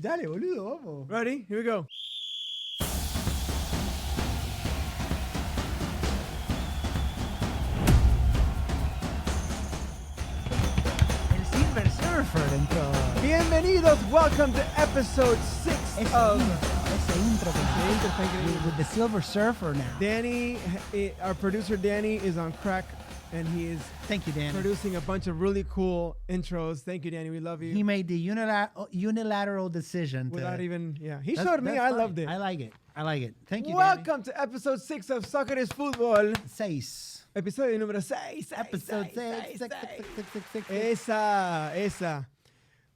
Dale, boludo, vamos. Ready? Here we go. El Silver Surfer entró. Bienvenidos. Welcome to episode 6 of Ese intro with the Silver Surfer now. Danny. Our producer Danny is on crack, and he is Thank you, Danny. producing a bunch of really cool intros. Thank you, Danny. We love you. He made the unilateral decision Without to, even, he That's- showed me. that's I fine. loved it. I like it. Thank you, Welcome to episode 6 of Soccer is Futbol. Danny. 6. Episodio número 6. Episode 6. Esa.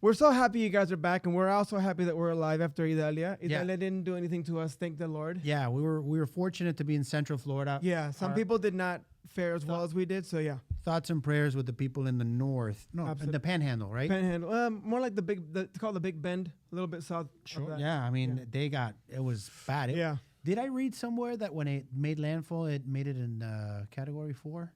We're so happy you guys are back, and we're also happy that we're alive after Idalia. Yeah. Idalia didn't do anything to us, thank the Lord. Yeah, we were fortunate to be in Central Florida. Yeah, some Our people did not fare as well as we did, so yeah. thoughts and prayers with the people in the north. No, in Absolutely. the Panhandle, right? Panhandle, more like it's called the Big Bend, a little bit south. of that. Yeah, I mean, it was bad. Yeah. Did I read somewhere that when it made landfall, it made it in Category 4?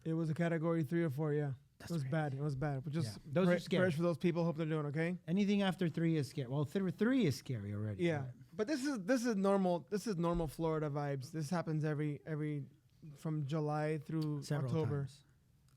It was a category 3 or 4, yeah. That's It was bad. It was bad. But just Yeah. Those are scary. prayers for those people. Hope they're doing okay. Anything after 3 is scary. Well, 3 is scary already. Yeah. But this is normal. This is normal Florida vibes. This happens every from July through Several October. times.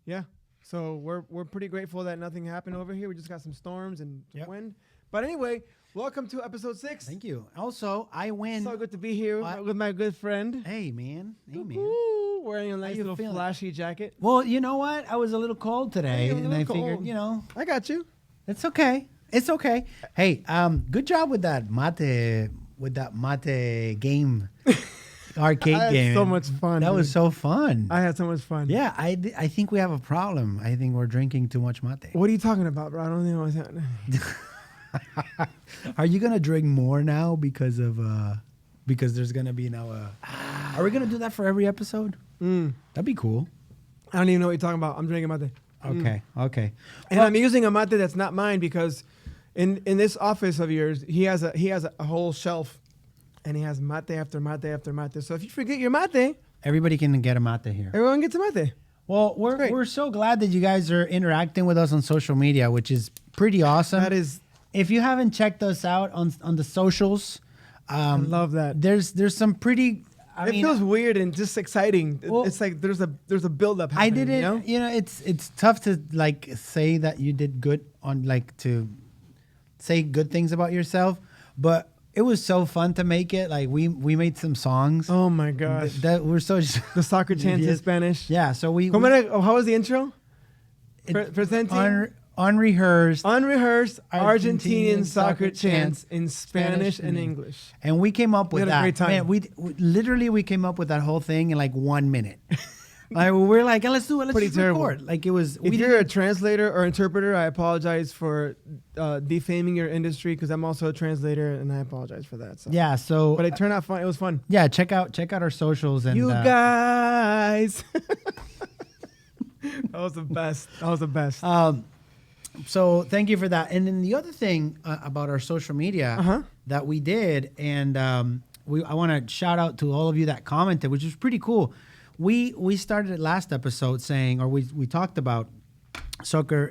Yeah. So we're pretty grateful that nothing happened over here. We just got some storms and Yep. wind. But anyway, welcome to episode 6. Thank you. Also, I win. So good to be here I- with my good friend. Hey, man. Woo, wearing a nice you little feeling? flashy jacket. Well, you know what? I was a little cold today, Hey, a and little I figured, cold. I got you. it's okay. It's okay. Hey, good job with that mate game, arcade I had game. so much fun, That was dude. so fun. I had so much fun. Yeah, I think we have a problem. I think we're drinking too much mate. What are you talking about, bro? I don't even know what's happening. Are you gonna drink more now because there's gonna be now a? Are we gonna do that for every episode? That'd be cool. I don't even know what you're talking about. I'm drinking mate. Okay. And I'm using a mate that's not mine because in this office of yours, he has a whole shelf, and he has mate after mate after mate. So if you forget your mate, Everybody can get a mate here. everyone gets a mate. Well, Great. we're so glad that you guys are interacting with us on social media, which is pretty awesome. That is, If you haven't checked us out on the socials, I love that. there's some pretty. I It mean, feels weird and just exciting. Well, It's like there's a build up. I happening, didn't. You know? It's tough to like say that you did good on like to say good things about yourself, but it was so fun to make it. Like we made some songs. Oh my gosh. That we're so The soccer chants in Yes. Spanish. yeah. So we How was the intro? it- Presenting unrehearsed. unrehearsed Argentinian Argentinian soccer soccer chants chants, in Spanish and and English. And we came up We with had a that. great time. Man, we literally came up with that whole thing in like 1 minute. Like we're like, let's do it. Let's Pretty just terrible. record. Like it was. If you're a translator or interpreter, I apologize for defaming your industry because I'm also a translator and I apologize for that. So. yeah. So, But it turned out fun. It was fun. yeah, check out our socials and You guys. That was the best. That was the best. So thank you for that. And then the other thing about our social media that we did, and I want to shout out to all of you that commented, which was pretty cool. We started last episode saying, or we talked about soccer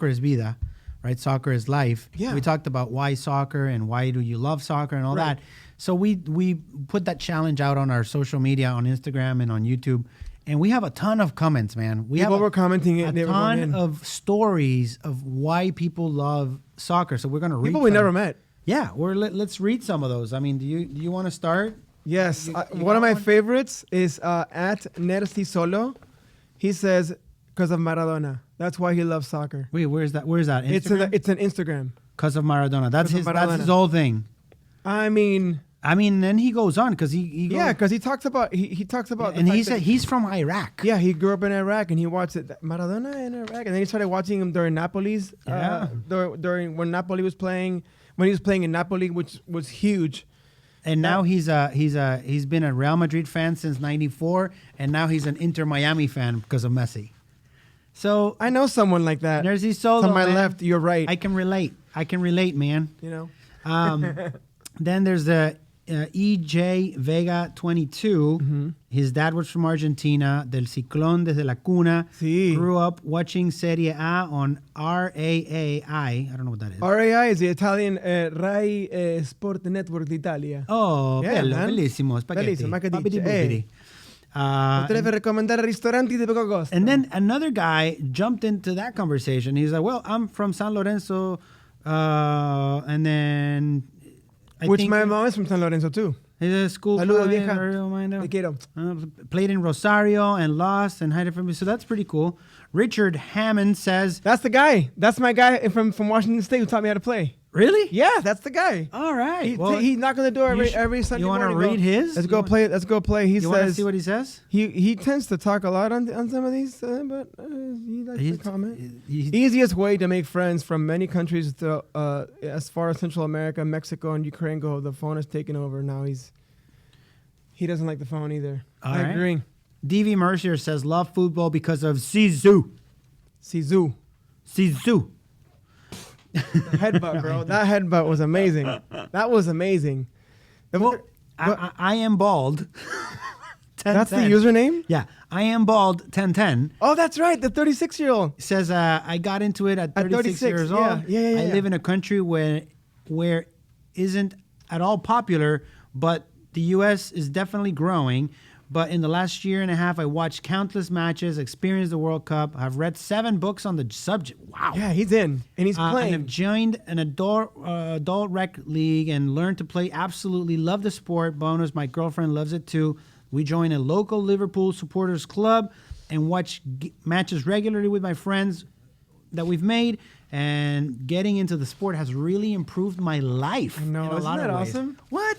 is vida, right? Soccer is life. Yeah. We talked about why soccer and why do you love soccer and all Right. that. So we put that challenge out on our social media, on Instagram and on YouTube. And we have a ton of comments, man. People were commenting it. a They were going ton in. of stories of why people love soccer. So we're gonna read People we some. never met. Yeah, let's read some of those. I mean, do you want to start? Yes. You One got of my one? favorites is at Nercy Solo. He says, because of Maradona. That's why he loves soccer. Wait, where's that? Instagram? It's an Instagram. Because of Maradona. That's 'Cause of that's Maradona. his whole thing. I mean, Then he goes on because he goes, yeah, because he talks about he talks about and the he fact said that- he's from Iraq. yeah, he grew up in Iraq and he watched it Maradona in Iraq, and then he started watching him during Napoli's Yeah. during when Napoli was playing, when he was playing in Napoli, which was huge. And now he's been a Real Madrid fan since '94, and now he's an Inter Miami fan because of Messi. So I know someone like that. there's his solo. To my man. left, you're right. I can relate, man. you know, Then there's the EJ Vega 22. His dad was from Argentina, del Ciclón desde la cuna. Sí. Grew up watching Serie A on RAAI. I don't know what that is. RAI is the Italian Rai Sport Network d'Italia. Oh, Yeah, bello, man. bellissimo. Spaghetti. Bellissimo, ma che Papiti dici? bupiti. Potrebbe recomendare ristoranti di poco costo. And then another guy jumped into that conversation. He's like, well, I'm from San Lorenzo. And then... Which my mom is from San Lorenzo too. He's a school Saludos, player, vieja. Te quiero. played in Rosario and lost and had it from me. So that's pretty cool. Richard Hammond says... That's the guy. That's my guy from Washington State who taught me how to play. Really? Yeah, that's the guy. All right. He's knocking on the door every Sunday you morning. You want to read his? Let's go play. Let's go play. He you want to says. See what he says? He tends to talk a lot on some of these, but he likes to comment. Easiest way to make friends from many countries to as far as Central America, Mexico, and Ukraine go. The phone is taking over now. He doesn't like the phone either. All I right. agree. DV Mercier says love football because of Sisu. Sisu. The headbutt, bro. That headbutt was amazing. That was amazing. Well, I am bald. 10, That's 10. the username? Yeah. I am bald 1010. Oh, that's right. The 36-year-old. Says I got into it at 36 years old. Yeah. I live in a country where isn't at all popular, but the U.S. is definitely growing. But in the last year and a half, I watched countless matches, experienced the World Cup. I've read 7 books on the subject. Wow. Yeah, he's in. And he's playing. And I've joined an adult rec league and learned to play. Absolutely love the sport. Bonus, my girlfriend loves it too. We join a local Liverpool supporters club and watch matches regularly with my friends that we've made. And getting into the sport has really improved my life. I know. In a Isn't lot that of ways. awesome? What?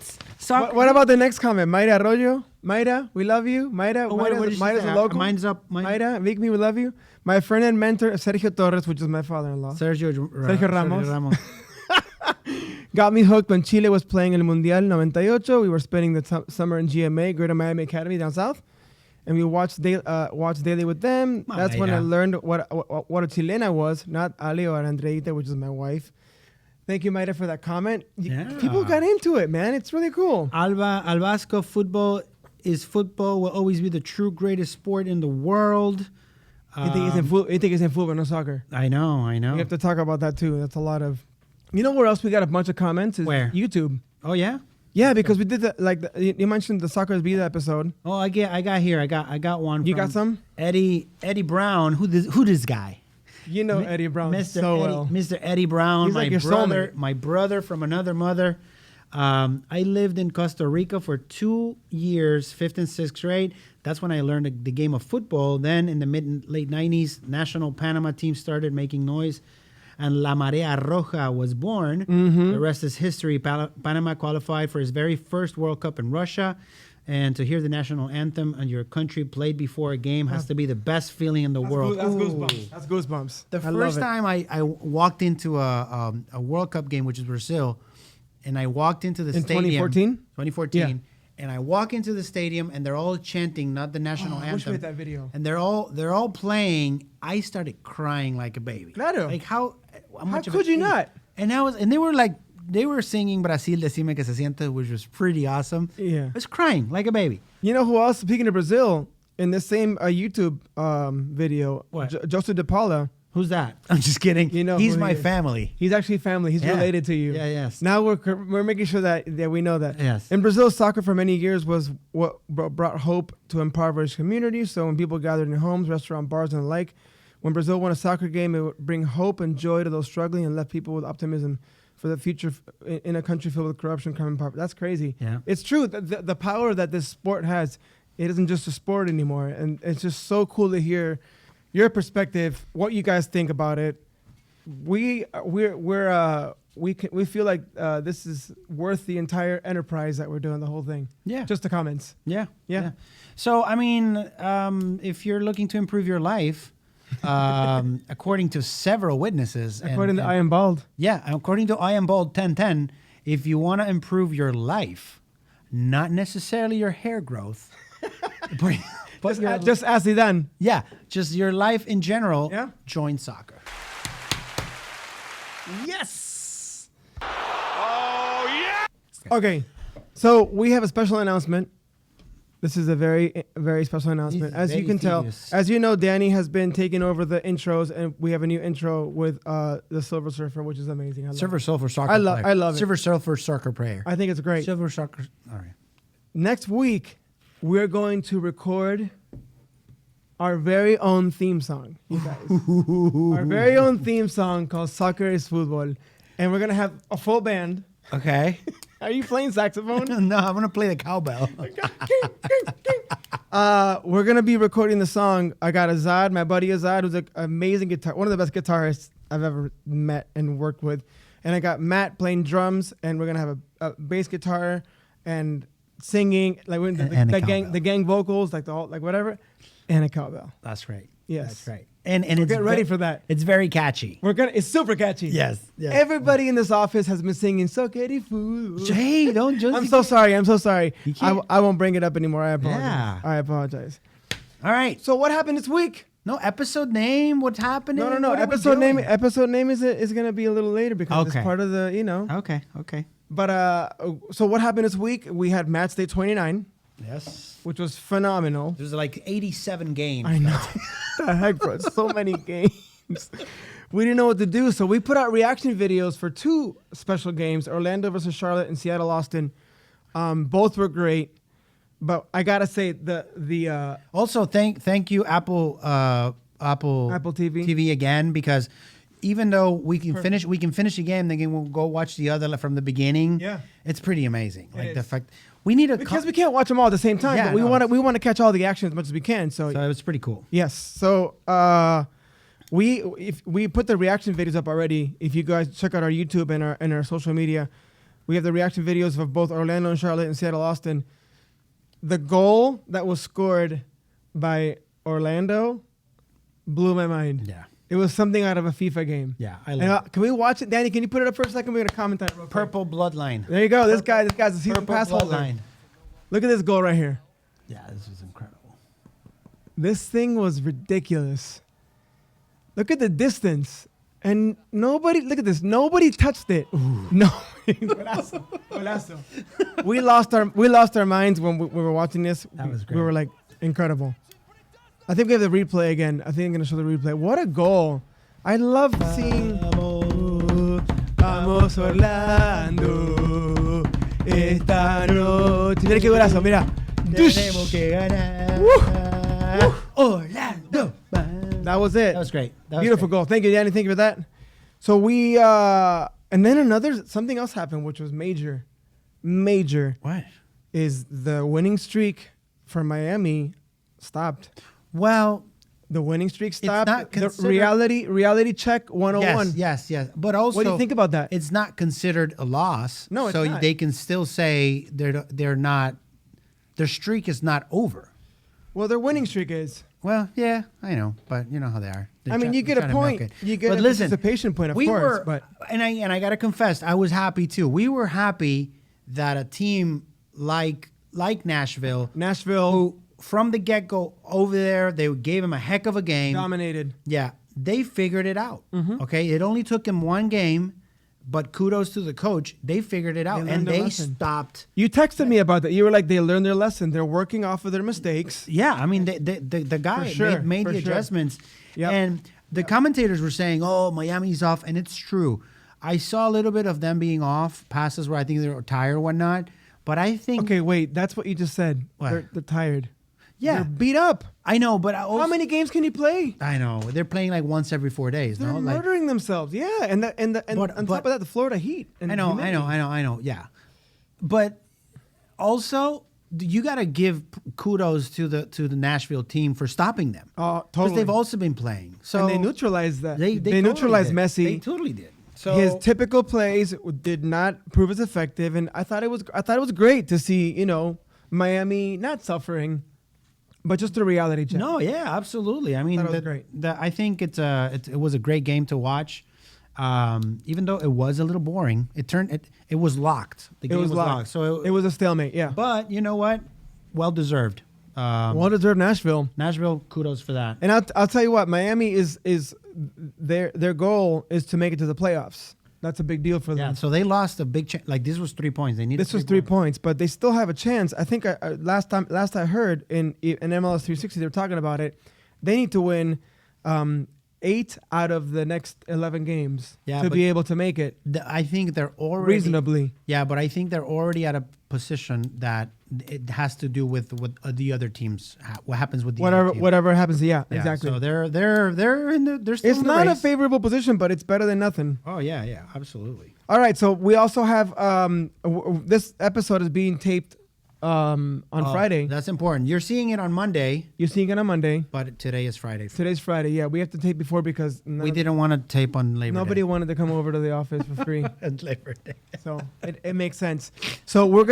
What about the next comment? Mayra Arroyo. Mayra, we love you. Mayra, what did she Mayra's say? a local. Mine's up. Mayra, Vic, me, we love you. My friend and mentor, Sergio Torres, which is my father-in-law. Sergio Ramos. Got me hooked when Chile was playing El Mundial 98. We were spending the summer in GMA, Greater Miami Academy down south. And we watched daily with them. That's when I learned what a Chilena was, not Ale or Andreita, which is my wife. Thank you, Mayra, for that comment. Yeah. People got into it, man. It's really cool. Albasco, football will always be the true greatest sport in the world. I think it's in football, no soccer. I know. We have to talk about that too. That's a lot of... You know where else we got a bunch of comments? Is where? YouTube. Oh, yeah? Yeah, because we did you mentioned the Soccer's Vida episode. Oh, I got one. You got some? Eddie Brown. Who this guy? You know Eddie Brown well. Mr. Eddie Brown, He's like your soulmate. My brother from another mother. I lived in Costa Rica for 2 years, 5th and 6th grade. That's when I learned the game of football. Then in the late 90s, national Panama team started making noise. And La Marea Roja was born. Mm-hmm. The rest is history. Panama qualified for his very first World Cup in Russia. And to hear the national anthem and your country played before a game has to be the best feeling in the world. That's goosebumps. That's goosebumps. The first time I walked into a World Cup game, which is Brazil, and I walked into the stadium. 2014? Yeah. And I walk into the stadium, and they're all chanting, not the national anthem. I wish we had that video. And they're all playing. I started crying like a baby. Claro. Like how much could you not? And they were singing Brasil Decime que se siente, which was pretty awesome. Yeah. I was crying like a baby. You know who else? Speaking of Brazil, in the same YouTube video, What? Joseph De Paula. Who's that? I'm just kidding. You know he's who my he is. family. He's actually family. He's related to you. Yeah, yes. Now we're making sure that we know that. Yes. In Brazil, soccer for many years was what brought hope to impoverished communities. So when people gathered in homes, restaurants, bars, and the like, when Brazil won a soccer game, it would bring hope and joy to those struggling and left people with optimism for the future in a country filled with corruption, crime, and poverty. That's crazy. Yeah. It's true. The power that this sport has, it isn't just a sport anymore. And it's just so cool to hear your perspective, what you guys think about it. We feel like this is worth the entire enterprise that we're doing, the whole thing. Yeah. Just the comments. Yeah. Yeah. So, I mean, if you're looking to improve your life, according to several witnesses. According to I Am Bald. Yeah, according to I Am Bald 1010, if you want to improve your life, not necessarily your hair growth, but just ask Zidane. Yeah, just your life in general, Yeah. Join soccer. Yes. Oh, yeah. Okay. So we have a special announcement. This is a very, very special announcement. As you can tell, as you know, Danny has been taking over the intros, and we have a new intro with the Silver Surfer, which is amazing. Silver Surfer soccer I player. love it. Silver Surfer soccer player. I think it's great. Silver soccer. All right. Next week, we're going to record our very own theme song, you guys. Our very own theme song called Soccer is Futbol. And we're going to have a full band. Okay. Are you playing saxophone? No, I'm going to play the cowbell. We're going to be recording the song. I got Azad, my buddy Azad, who's an amazing guitar, one of the best guitarists I've ever met and worked with. And I got Matt playing drums, and we're going to have a bass guitar and singing, like the gang vocals, like whatever, and a cowbell. That's great. Yes. That's right. And it's get ready for that. It's very catchy. It's super catchy. Yes. Everybody in this office has been singing "Soccer is Futbol." Hey, don't just. I'm so sorry. I won't bring it up anymore. I apologize. Yeah. I apologize. All right. So what happened this week? No episode name. What's happening? No. Episode name is gonna be a little later because it's part of the Okay. But so what happened this week? We had match day 29. Yes. Which was phenomenal. There's like 87 games. I know. The heck, bro. So many games. We didn't know what to do, so we put out reaction videos for two special games: Orlando versus Charlotte and Seattle Austin. Both were great, but I gotta say the also thank you Apple TV again, because even though we can finish the game, then we'll go watch the other from the beginning. Yeah, it's pretty amazing. Like the fact we need because we can't watch them all at the same time. But we want to catch all the action as much as we can. So it's pretty cool. Yes. So we put the reaction videos up already. If you guys check out our YouTube and our social media, we have the reaction videos of both Orlando and Charlotte and Seattle Austin. The goal that was scored by Orlando blew my mind. Yeah. It was something out of a FIFA game. Yeah, I love it. Can we watch it, Danny? Can you put it up for a second? We're gonna comment on it real quick. Purple bloodline. There you go. This guy's a season pass holder. Look at this goal right here. Yeah, this is incredible. This thing was ridiculous. Look at the distance, and look at this. Nobody touched it. Ooh. No. Golazo. We lost our minds when we were watching this. That was great. We were like, incredible. I think we have the replay again. I think I'm going to show the replay. What a goal. I love seeing... Vamos Orlando esta noche. Mira qué golazo, mira. Tenemos que ganar. Orlando. That was it. That was great. Beautiful goal. Thank you, Danny. Thank you for that. So we... and then something else happened, which was major. What? Is the winning streak for Miami stopped. Well, the winning streak stopped. It's not reality check 101. Yes. But also, what do you think about that? It's not considered a loss. No, it's not. They can still say they're not. Their streak is not over. Well, their winning streak is. Well, yeah, I know, but you know how they are. You get a point. You get a participation point, of course. But I gotta confess, I was happy too. We were happy that a team like Nashville, who from the get-go over there, they gave him a heck of a game. Dominated. Yeah, they figured it out. Mm-hmm. Okay, it only took him one game, but kudos to the coach. They figured it out, and they stopped. You texted me about that. You were like, they learned their lesson. They're working off of their mistakes. Yeah, I mean, the guy made the adjustments. Yep. And the commentators were saying, oh, Miami's off, and it's true. I saw a little bit of them being off, passes where I think they were tired or whatnot, but I think... Okay, wait, that's what you just said. What? They're tired. Yeah. They're beat up. I know, but how many games can you play? I know. They're playing like once every 4 days. They're murdering themselves. Yeah, and on top of that, the Florida Heat. I know. Yeah, but also you got to give kudos to the Nashville team for stopping them. Totally. Because they've also been playing. So and they neutralized that. They totally neutralized did. Messi. They totally did. So his typical plays did not prove as effective, and I thought it was great to see Miami not suffering. But just a reality check. No, yeah, absolutely. I mean, that was great. I think it was a great game to watch. Even though it was a little boring, it was locked. The game was locked. So it was a stalemate. Yeah. But you know what? Well deserved. Well deserved. Nashville, kudos for that. And I'll tell you what, Miami is their goal is to make it to the playoffs. That's a big deal for them. Yeah, so they lost a big chance. Like, this was 3 points. They needed This was 3 points, but they still have a chance. I think last I heard in MLS 360, they were talking about it. They need to win 8 out of the next 11 games to be able to make it. I think they're already reasonably. Yeah, but I think they're already at a position that it has to do with what the other teams. What happens with the other teams. Whatever happens. Yeah, exactly. So they're in the. They're still. It's in the not race. a favorable position, but it's better than nothing. Oh yeah, absolutely. All right, so we also have this episode is being taped on Friday. That's important. You're seeing it on Monday. You're seeing it on Monday. But today is Friday. Today's Friday. Yeah, we have to tape before because we didn't want to tape on Labor Day. Nobody wanted to come over to the office for free. On Labor Day. So it makes sense. So we're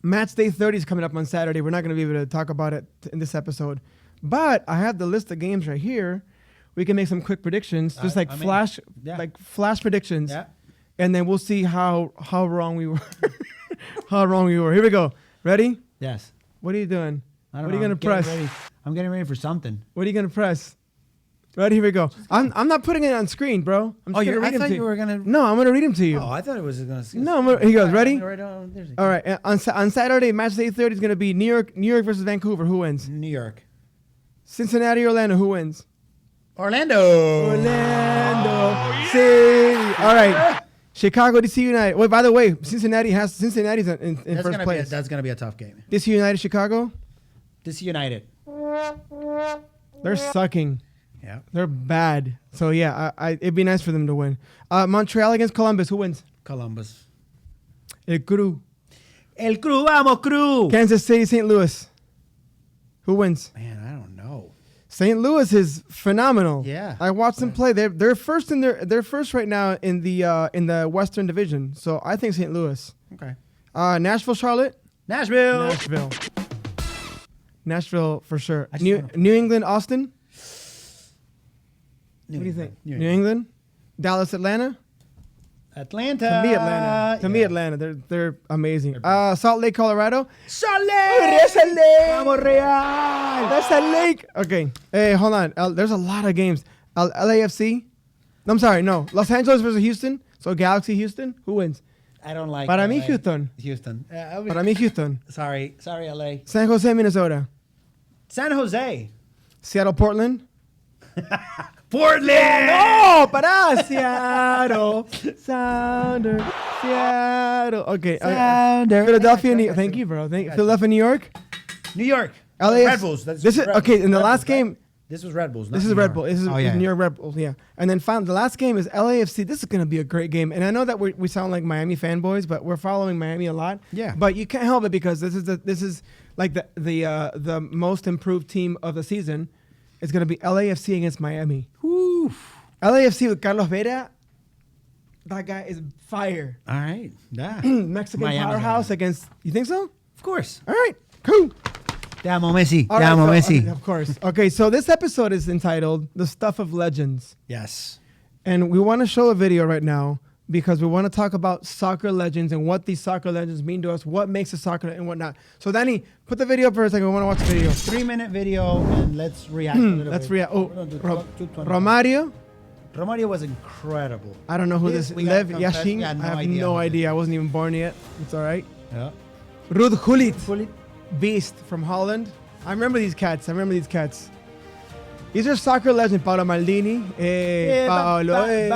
match day 30 is coming up on Saturday. We're not going to be able to talk about it in this episode, but I have the list of games right here. We can make some quick predictions, just flash predictions, and then we'll see how wrong we were. How wrong we were. Here we go. Ready? Yes. What are you doing? I don't what know. are you gonna press? I'm getting ready for something. What are you gonna press? Ready? Here we go. I'm not putting it on screen, bro. I'm just gonna read I them thought to you were gonna. No, I'm gonna read them to you. Oh, I thought it was gonna. No, he goes. Ready? All right. On Saturday, match day 30 is gonna be New York versus Vancouver. Who wins? New York. Cincinnati, Orlando. Who wins? Orlando. City. All right. Chicago, DC United. Well, by the way, Cincinnati's in first place. That's gonna be a tough game. DC United, Chicago. DC United. They're sucking. Yeah. They're bad. So yeah, it'd be nice for them to win. Montreal against Columbus. Who wins? Columbus. El Crew. El Crew, vamos Crew. Kansas City, St. Louis. Who wins? Man, I don't know. St. Louis is phenomenal. Yeah. I watched them play. They're first they're first right now in the Western Division. So I think St. Louis. Okay. Nashville, Charlotte. Nashville for sure. New England, Austin. What do you think? New England. Dallas, Atlanta. Atlanta. To me, Atlanta. They're amazing. Salt Lake, Colorado. Salt Lake. Vamos Real. That's a lake. Okay. Hey, hold on. There's a lot of games. LAFC. I'm sorry. No. Los Angeles versus Houston. So Galaxy, Houston. Who wins? I don't like. Para LA. mí, Houston. Para mí, Houston. Sorry, LA. San Jose, Minnesota. San Jose. Seattle, Portland. Portland. No, para Seattle. Sounder. Seattle. Okay. Sounder. Philadelphia. Thank you, bro. Philadelphia, New York. New York. LA. Red Bulls. Okay. In the last game. This was Red Bulls. This is Red Bull. This is New York Red Bulls. Yeah. And then finally, the last game is LAFC. This is going to be a great game. And I know that we sound like Miami fanboys, but we're following Miami a lot. Yeah. But you can't help it because this is like the most improved team of the season. It's going to be LAFC against Miami. Oof. LAFC with Carlos Vera. That guy is fire. All right. Yeah. Mexican powerhouse against. You think so? Of course. All right. Cool. Te amo, Messi. All Te amo, Messi. Of course. Okay, so this episode is entitled "The Stuff of Legends." Yes. And we want to show a video right now because we want to talk about soccer legends and what these soccer legends mean to us, what makes a soccer and whatnot. So, Danny, put the video up for a second. We want to watch the video. 3-minute video, and let's react a little Let's bit. react. Oh, Romario. Romario was incredible. I don't know who this is. Lev Yashin. I have no idea. I wasn't even born yet. It's all right. Yeah. Ruud Gullit. Beast from Holland. I remember these cats. These are soccer legends. Paolo Maldini. Ronaldinho.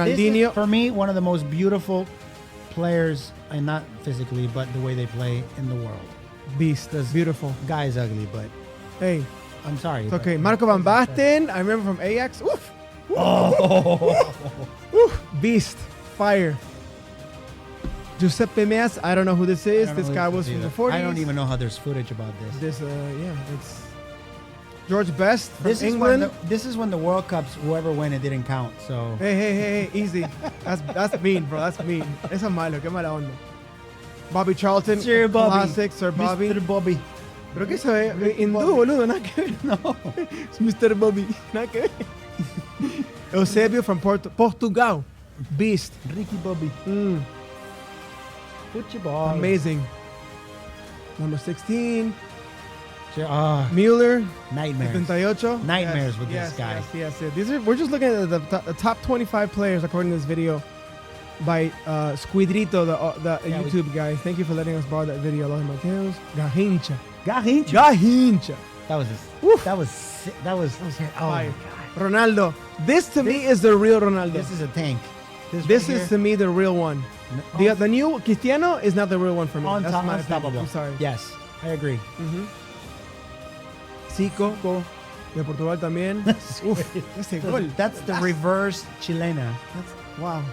This is, for me, one of the most beautiful players, and not physically, but the way they play in the world. Beast. That's beautiful. Guy is ugly, but hey, I'm sorry. It's okay. Marco van Basten. I remember from Ajax. Oof. Oh. Oof. Beast. Fire. Giuseppe Meazza. I don't know who this is. This guy was from the 40s. I don't even know how there's footage about this. It's George Best from England. This is when the World Cups, whoever won it didn't count. So hey, easy. That's mean, bro. That's mean. Esa malo, qué mala onda. Bobby Charlton, Sir Bobby. Classic, Sir Bobby. Mr. Bobby. Pero qué sabe, hindú, boludo, nada que ver. No. It's Mr. Bobby, nada que ver. Eusebio from Portugal. Beast. Ricky Bobby. Football. Amazing. Number 16. Mueller, Nightmares. 78. Nightmares with this guy. Yes. We're just looking at the top 25 players according to this video by Squidrito, the YouTube guy. Thank you for letting us borrow that video. Los Mateos. Garrincha. That was oh my God. Ronaldo. This to me is the real Ronaldo. This is a tank. This is to me the real one. The new Cristiano is not the real one for me. That's my unstoppable. opinion. I'm sorry. Yes, I agree. Zico de Portugal también. Ese gol. That's the reverse chilena. Wow.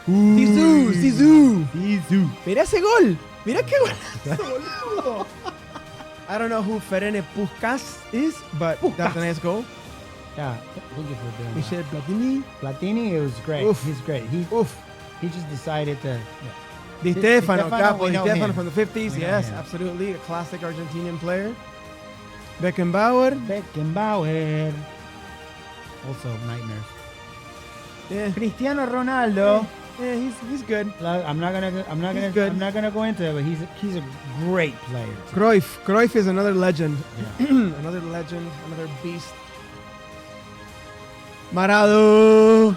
Zizou. Mira ese gol. Mira qué gol. I don't know who Ferenc Puskás is, but that's a nice goal. Yeah, thank you for doing Michel that. Platini, it was great. Oof. He's great. He just decided to. Di Stefano, Capo, we Di know Stefano him. from the 50s. We know Yes, him. absolutely. A classic Argentinian player. Beckenbauer. Also nightmares. Yeah. Cristiano Ronaldo. Yeah, he's good. I'm not gonna go into it, but he's a great player. Cruyff is another legend. Yeah. Another legend, another beast. Marado.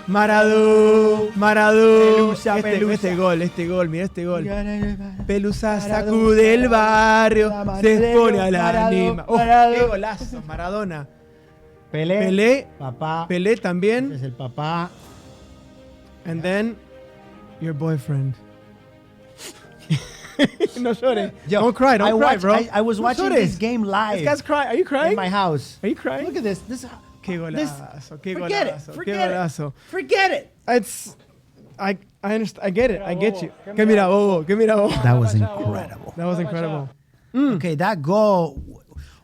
Pelusa. Este gol, mira este gol. Pelusa sacude el barrio, se pone a la anima. Oh, qué golazo, Maradona. Pelé, papá. Pelé también. Es el papá. And then your boyfriend. No llores. Don't cry, bro. I was watching this game live. This guy's crying. Are you crying? In my house. Are you crying? Look at this. Qué golazo, qué Forget it. golazo, Forget qué golazo. it. Forget it. It's, I understand. I get it. I get you. Que mira, bobo. That was incredible. That was incredible. Okay, that goal.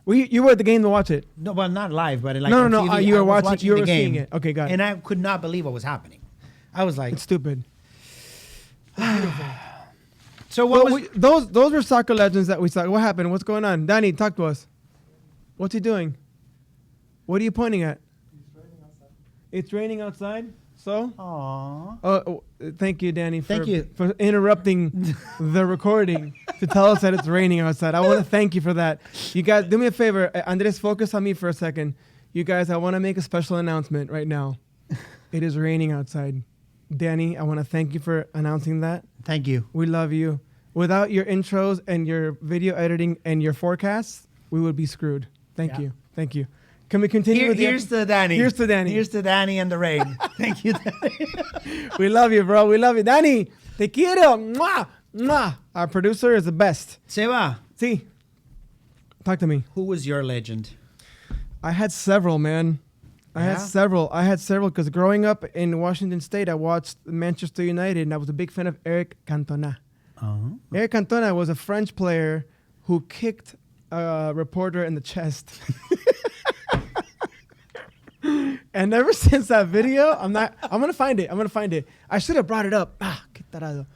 You were at the game to watch it. No, well, not live, but like No, on no, TV, you I were was watching. You the were game, seeing it. Okay, got it. And I could not believe what was happening. I was like, It's stupid. so what Well, was? those were soccer legends that we saw. What happened? What's going on? Danny, talk to us. What's he doing? What are you pointing at? It's raining outside. So? Aww. Oh, thank you, Danny, Thank you. for interrupting the recording to tell us that it's raining outside. I want to thank you for that. You guys, do me a favor. Andres, focus on me for a second. You guys, I want to make a special announcement right now. It is raining outside. Danny, I want to thank you for announcing that. Thank you. We love you. Without your intros and your video editing and your forecasts, we would be screwed. Thank you. Thank you. Can we continue with Here's to Danny. Here's to Danny. Here's to Danny and the rain. Thank you, Danny. We love you, bro. We love you. Danny, te quiero. Mwah, mwah. Our producer is the best. Seba, See, talk to me. who was your legend? I had several, man. I had several because growing up in Washington State, I watched Manchester United, and I was a big fan of Eric Cantona. Eric Cantona was a French player who kicked a reporter in the chest. And ever since that video, I'm gonna find it. I should have brought it up. Qué tarado.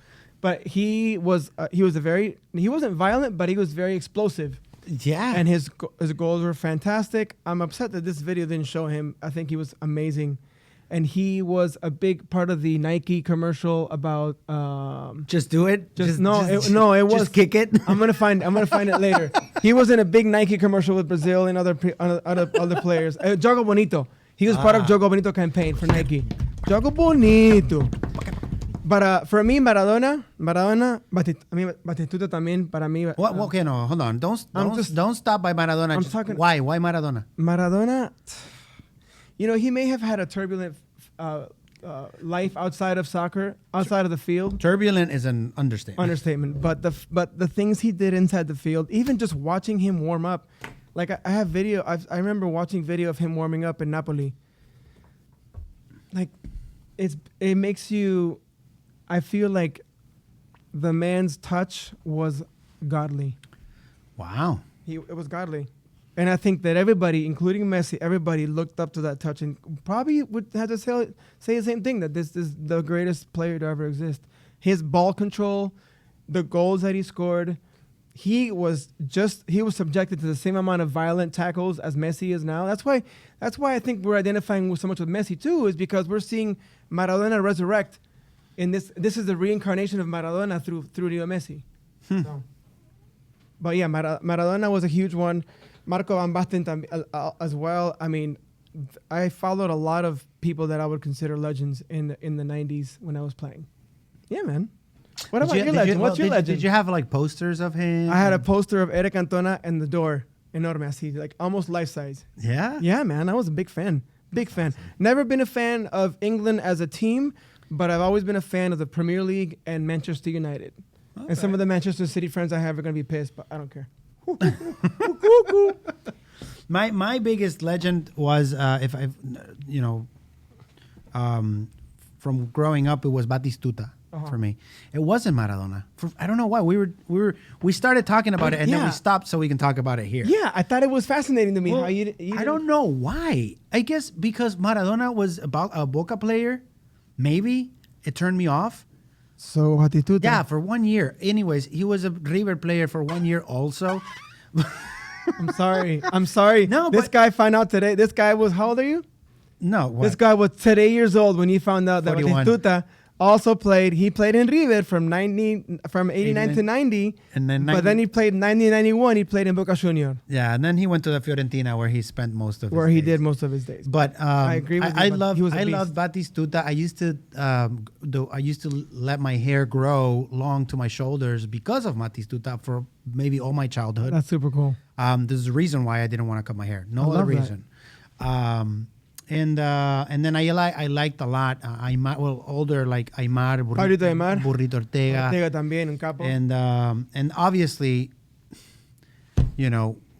But he wasn't violent, but he was very explosive. Yeah. And his goals were fantastic. I'm upset that this video didn't show him. I think he was amazing. And he was a big part of the Nike commercial about just do it. it was Just kick it. I'm gonna find it later. He was in a big Nike commercial with Brazil and other players. Jogo Bonito. He was part of Jogo Bonito campaign for Nike. Jogo Bonito. But for me, Maradona, Batistuta también para mí. What? Okay, no, hold on. Don't stop by Maradona. Why Maradona? Maradona. You know, he may have had a turbulent life outside of soccer, outside of the field. Turbulent is an understatement. But the things he did inside the field, even just watching him warm up, like I have video. I remember watching video of him warming up in Napoli. Like, it makes you. I feel like the man's touch was godly. Wow. It was godly. And I think that everybody, including Messi, everybody looked up to that touch and probably would have to say the same thing, that this is the greatest player to ever exist. His ball control, the goals that he scored, he was subjected to the same amount of violent tackles as Messi is now. That's why I think we're identifying so much with Messi too, is because we're seeing Maradona resurrect. In this is the reincarnation of Maradona through Leo Messi. So, But yeah, Maradona was a huge one. Marco Van Basten as well. I mean, I followed a lot of people that I would consider legends in the 90s when I was playing. Yeah, man. What about your legend? What's your legend? Did you have like posters of him? I had a poster of Eric Cantona and the door. Enorme, así, like almost life size. Yeah? Yeah, man. I was a big fan. Big fan. Never been a fan of England as a team, but I've always been a fan of the Premier League and Manchester United. Okay. And some of the Manchester City friends I have are going to be pissed, but I don't care. My biggest legend was from growing up, it was Batistuta for me. It wasn't Maradona. I don't know why. We started talking about it and then we stopped so we can talk about it here. Yeah, I thought it was fascinating to me. Well, how you I don't know why. I guess because Maradona was about a Boca player. Maybe it turned me off. So Batistuta. Yeah, for 1 year. Anyways, he was a River player for 1 year also. I'm sorry. No, this guy found out today. This guy was, how old are you? No. What? This guy was today years old when he found out that 41. Batistuta also played. He played in River from 89 to 90. And then but then he played 90 91. He played in Boca Junior. Yeah, and then he went to the Fiorentina where he spent most of his where he days. did most of his days. But I agree with you. I But he was a beast. love Batistuta. I used to let my hair grow long to my shoulders because of Batistuta for maybe all my childhood. That's super cool. There's a reason why I didn't want to cut my hair. No other reason. And then I liked a lot Aymar, older like Aymar, Burrito Ortega. Ortega también, un capo. And obviously,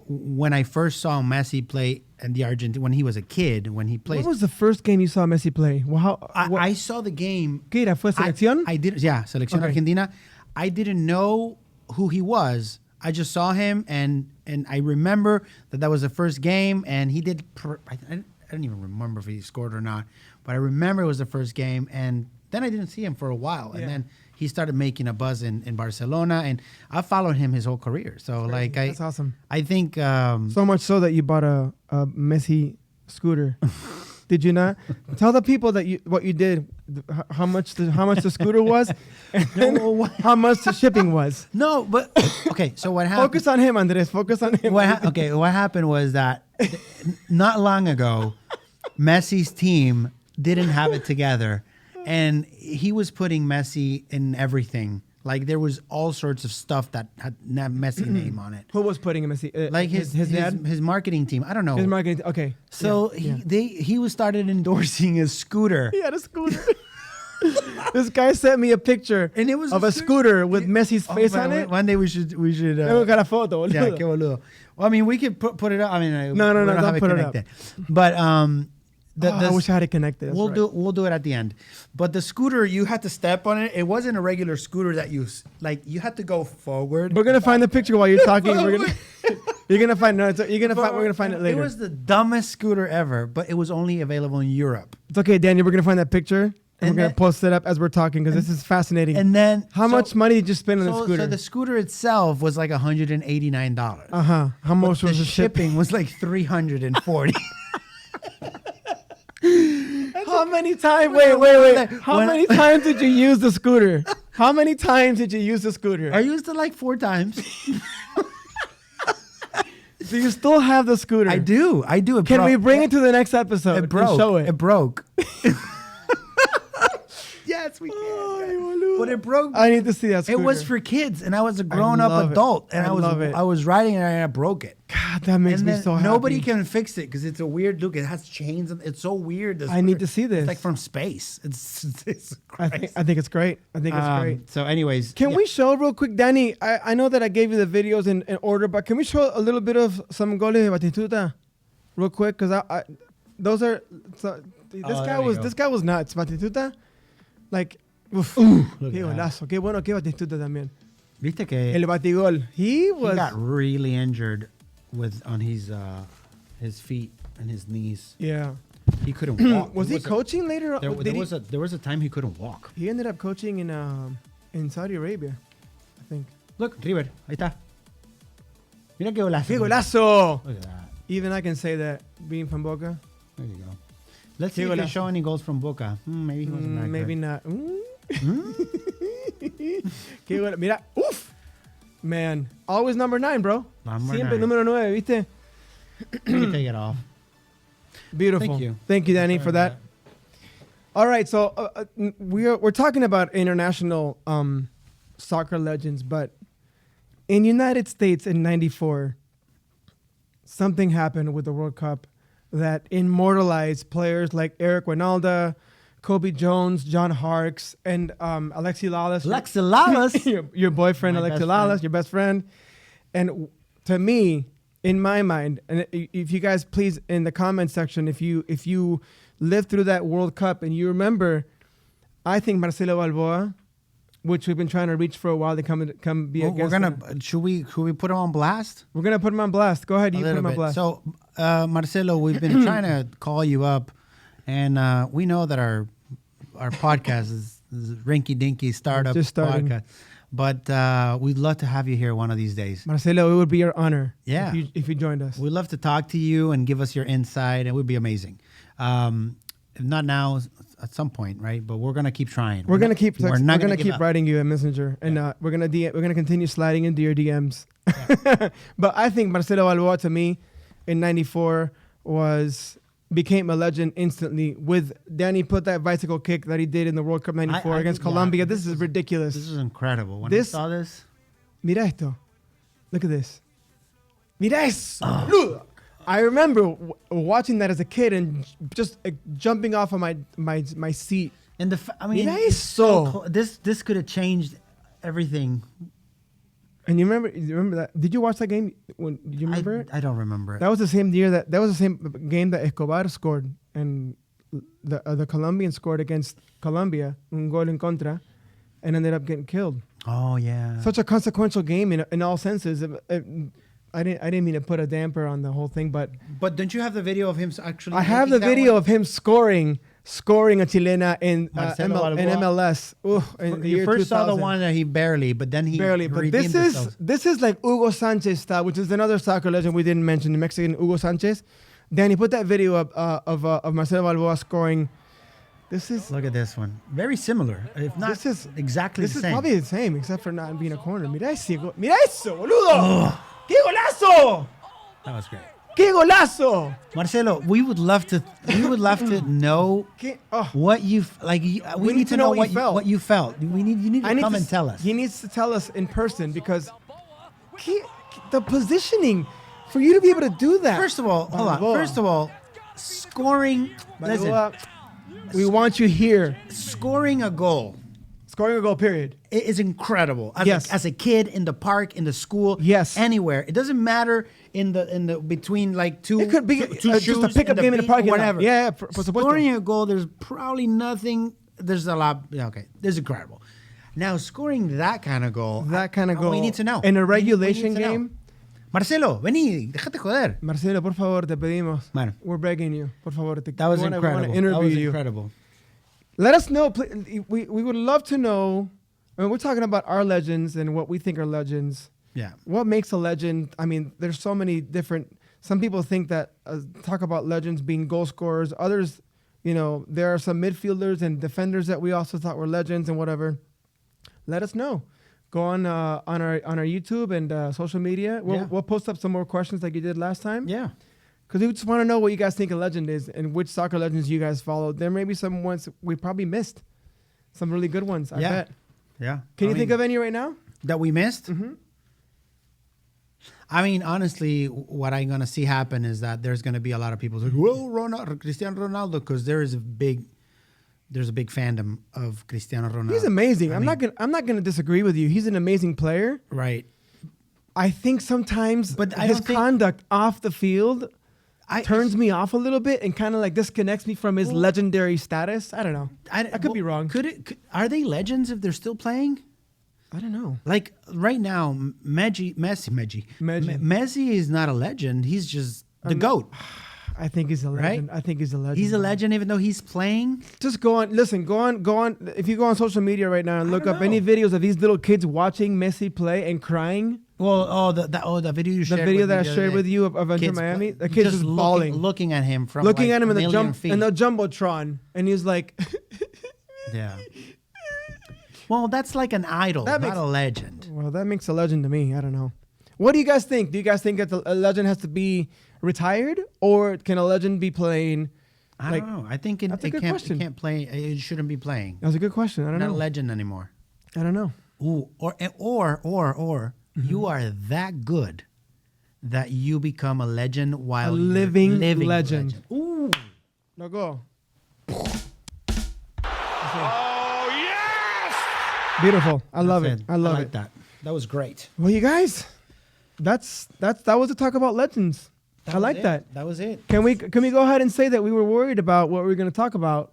when I first saw Messi play in the Argentina, when he was a kid, when he played. What was the first game you saw Messi play? Well, I saw the game. ¿Qué era? ¿Fue selección? I did. Yeah, selección Argentina. I didn't know who he was. I just saw him, and I remember that was the first game, and he did. I don't even remember if he scored or not, but I remember it was the first game, and then I didn't see him for a while, and then he started making a buzz in Barcelona, and I followed him his whole career. So that's awesome. I think so much so that you bought a Messi scooter. Did you not? Tell the people that what you did, how much the scooter was, and how much the shipping was. No, but okay. So what happened? Focus on him, Andres. Focus on him. What happened was that not long ago, Messi's team didn't have it together, and he was putting Messi in everything. Like there was all sorts of stuff that had Messi name on it. Who was putting Messi? Like his marketing team. I don't know. His marketing. Okay. So he was started endorsing his scooter. He had a scooter. This guy sent me a picture and it was of a scooter with Messi's face on it. One day we should. Got a photo. Yeah, qué boludo. Well, I mean, we could put it up. I mean, no, don't put it up. But I wish I had it connected. We'll do it at the end. But the scooter, you had to step on it. It wasn't a regular scooter that you had to go forward. We're gonna find the picture while you're talking. You're gonna find. No, we're gonna find it later. It was the dumbest scooter ever, but it was only available in Europe. It's okay, Daniel. We're gonna find that picture. And we're going to post it up as we're talking because this is fascinating. And then... How much money did you spend on the scooter? So the scooter itself was like $189. How much was the shipping? Was like $340. How many times... Wait. How many times did you use the scooter? How many times did you use the scooter? I used it like 4 times. So you still have the scooter? I do. Can we bring it to the next episode? It broke. Show it. It broke. Yes, we can. But it broke. I need to see that scooter. It was for kids, and I was a grown-up adult, and I was riding it, and I broke it. God, that makes me so happy. Nobody can fix it because it's a weird look. It has chains. It's so weird. I need to see this. It's like from space. It's I think it's great. Great. So, anyways, can we show real quick, Danny? I know that I gave you the videos in order, but can we show a little bit of some goles de Batistuta, real quick? Because those are. So, this guy was nuts, Batistuta. Like, qué golazo, qué bueno que Batistuta también. Viste que el batigol. He got really injured on his feet and his knees. Yeah, he couldn't walk. Was he coaching later? There was a time he couldn't walk. He ended up coaching in Saudi Arabia, I think. Look, River, ahí está. Mira qué golazo. Qué golazo. Look at that. Even I can say that being from Boca. There you go. Let's see if they show any goals from Boca. Maybe he wasn't that maybe good. Not. Qué bueno. Mira, Man, always number 9, bro. Number Siempre 9. número 9, ¿viste? You can take it off. Beautiful. Thank you. Thank you, Danny, Sorry for about that. All right, so we're talking about international soccer legends, but in United States in '94, something happened with the World Cup that immortalized players like Eric Winalda, Kobe Jones, John Harkes, and Alexi Lalas. Alexi Lalas? your boyfriend, My Alexi best Lalas, friend. your best friend. And to me, in my mind, and if you guys please in the comment section, if you lived through that World Cup and you remember, I think Marcelo Balboa, which we've been trying to reach for a while to come be a Well, guest. should we put him on blast? We're gonna put him on blast. Go ahead, A you put little him on bit. blast. So, Marcelo, we've been trying to call you up, and we know that our podcast is rinky dinky startup Just starting. podcast, but we'd love to have you here one of these days. Marcelo, it would be our honor. Yeah. if you joined us. We'd love to talk to you and give us your insight. It would be amazing. If not now, at some point, right? But we're gonna keep trying. We're gonna keep We're not gonna give keep up. writing you a messenger, and we're gonna continue sliding into your DMs. But I think Marcelo Balboa to me in '94 became a legend instantly. With Danny put that bicycle kick that he did in the World Cup '94 I- against yeah, Colombia. This is ridiculous. This is incredible. When I This- saw this, Mira esto. Look at this. Mira eso. boludo. I remember watching that as a kid and just jumping off of my seat. and I mean, Mira it's so eso. this could have changed everything. And you remember that? Did you watch that game? Did you remember it? I don't remember it. That was the same year that was the same game that Escobar scored, and the Colombians scored against Colombia, un gol en contra, and ended up getting killed. Oh yeah. Such a consequential game in all senses. I didn't mean to put a damper on the whole thing, but But don't you have the video of him actually? I have the making that video one? of him scoring a chilena in Marcelo in Balboa. MLS. In the You year first saw the 2000. one that he barely, but then he Barely, but redeemed himself. this is like Hugo Sanchez style, which is another soccer legend we didn't mention, the Mexican Hugo Sanchez. Danny, put that video up of Marcelo Balboa scoring. This is Look at this one. Very similar, if not This is- exactly this the is same. probably the same, except for not being a corner. Mira eso, boludo! ¡Qué golazo! That was great. ¡Qué golazo! Marcelo, we would love to know ¿Qué? what you like. We need to know what you felt. You need to come and tell us. He needs to tell us in person because the positioning for you to be able to do that. First of all, hold on. Balboa. First of all, scoring. Listen, Balboa, we want you here. scoring a goal Scoring a goal, period. is incredible. Yes. As a kid in the park, in the school, Yes. anywhere. It doesn't matter in the between like two. It could be two just a shoes pickup game in the beat, parking lot. whatever. Yeah, por supuesto. Scoring a goal, there's probably nothing. There's a lot. Yeah, okay, there's incredible. Now scoring that kind of goal, we need to know In a We need regulation to know. game. Marcelo, vení, déjate joder. Marcelo, por favor, te pedimos. Bueno. We're begging you. Por favor, That was we wanna incredible. interview That was you. incredible. Let us know. We would love to know. I mean, we're talking about our legends and what we think are legends. Yeah. What makes a legend? I mean, there's so many different. Some people think that talk about legends being goal scorers. Others, there are some midfielders and defenders that we also thought were legends and whatever. Let us know. Go on our YouTube and social media. We'll post up some more questions like you did last time. Yeah. Because we just want to know what you guys think a legend is and which soccer legends you guys followed. There may be some ones we probably missed. Some really good ones, I bet. Yeah. Can you think of any right now? that we missed? Mm-hmm. I mean, honestly, what I'm gonna see happen is that there's gonna be a lot of people like, well, Cristiano Ronaldo, because there's a big fandom of Cristiano Ronaldo. He's amazing. I I'm mean, not gonna disagree with you. He's an amazing player. right. I think sometimes But I his don't think- conduct off the field turns me off a little bit and kind of like disconnects me from his legendary status. I don't know. I could be wrong. Are they legends if they're still playing? I don't know. Like right now, Messi is not a legend. He's just the GOAT. I think he's a legend. Right? I think he's a legend. He's a legend even though he's playing. Just go on. Listen, go on. If you go on social media right now and look don't up any know. videos of these little kids watching Messi play and crying, Well, the video you shared. the video with that I me the shared other with day. you of Inter Kids Miami, the play- kid's just bawling, looking at him from looking like at him in a the million feet. jumbotron, and he's like, Yeah. Well, that's like an idol, That not makes- a legend. Well, that makes a legend to me. I don't know. What do you guys think? Do you guys think that a legend has to be retired, or can a legend be playing? I don't know. I think it that's a good can't, question. it can't play. It shouldn't be playing. That's a good question. I don't Not know. a legend anymore. I don't know. Ooh, or you are that good that you become a legend while A you're living living legend. Ooh. No go. Oh, yes! Beautiful. I love That's it. I love like it. that. That was great. Well, you guys, that was the talk about legends. I was like it. that. That was it. Can we go ahead and say that we were worried about what we were going to talk about?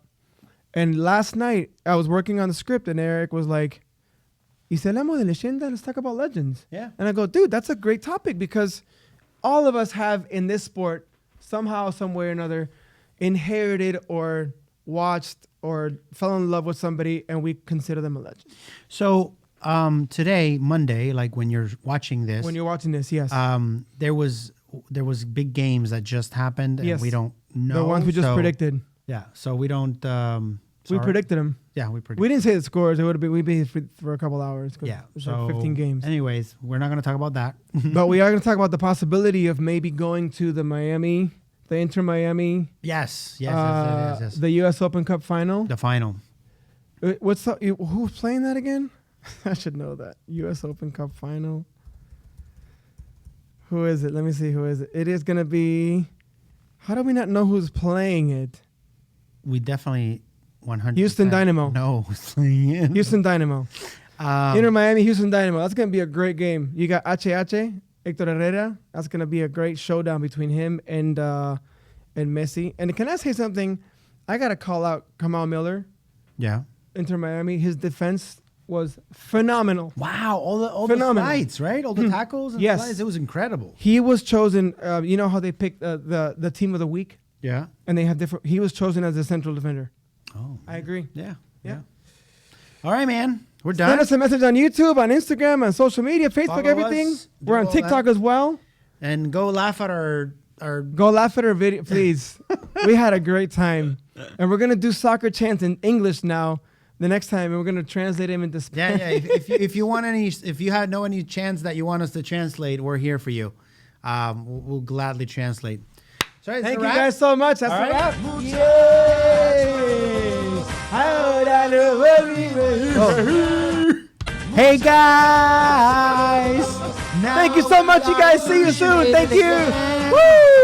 And last night I was working on the script, and Eric was like, "Y si hablamos de leyenda, let's talk about legends." Yeah. And I go, "Dude, that's a great topic because all of us have in this sport somehow, some way or another, inherited or watched or fell in love with somebody, and we consider them a legend." So today, Monday, like when you're watching this, When you're watching this, yes, there was big games that just happened, and Yes. we don't know the ones we just so- predicted. Yeah, so we don't. We sorry. predicted them. Yeah, we predicted. We didn't say the scores. It would have been we'd be for a couple hours. 'Cause Yeah, it's so like 15 games. Anyways, we're not going to talk about that. But we are going to talk about the possibility of maybe going to the Inter Miami, yes. the U.S. Open Cup final. The final. Who's playing that again? I should know that. U.S. Open Cup final. Who is it? Let me see. Who is it? It is going to be. How do we not know who's playing it? We definitely 100. Houston Dynamo. No, who's playing it? Houston Dynamo. Inter Miami, Houston Dynamo. That's going to be a great game. You got HH, Hector Herrera. That's going to be a great showdown between him and Messi. And can I say something? I got to call out Kamal Miller, Yeah. Inter Miami. His defense was phenomenal. Wow, all the Phenomenal. fights, right? All the tackles and Yes. slides. It was incredible. He was chosen. You know how they picked the team of the week, Yeah. and they have different. He was chosen as a central defender. Oh. I agree. Yeah. Yeah. All right, man. We're Send done. us a message on YouTube, on Instagram, on social media, Facebook, Follow everything. us. Do We're on all TikTok that. as well. And go laugh at our Go laugh at our video, please. We had a great time, and we're gonna do soccer chants in English now. The next time, and we're gonna translate them into Spanish. Yeah. If you want if you know any chants that you want us to translate, we're here for you. We'll gladly translate. So it's Thank a you wrap. guys so much. That's All a right. wrap. Yay! Ahora lo volvimos. Hey guys! Thank you so much, you guys. See you soon. Thank you. Woo!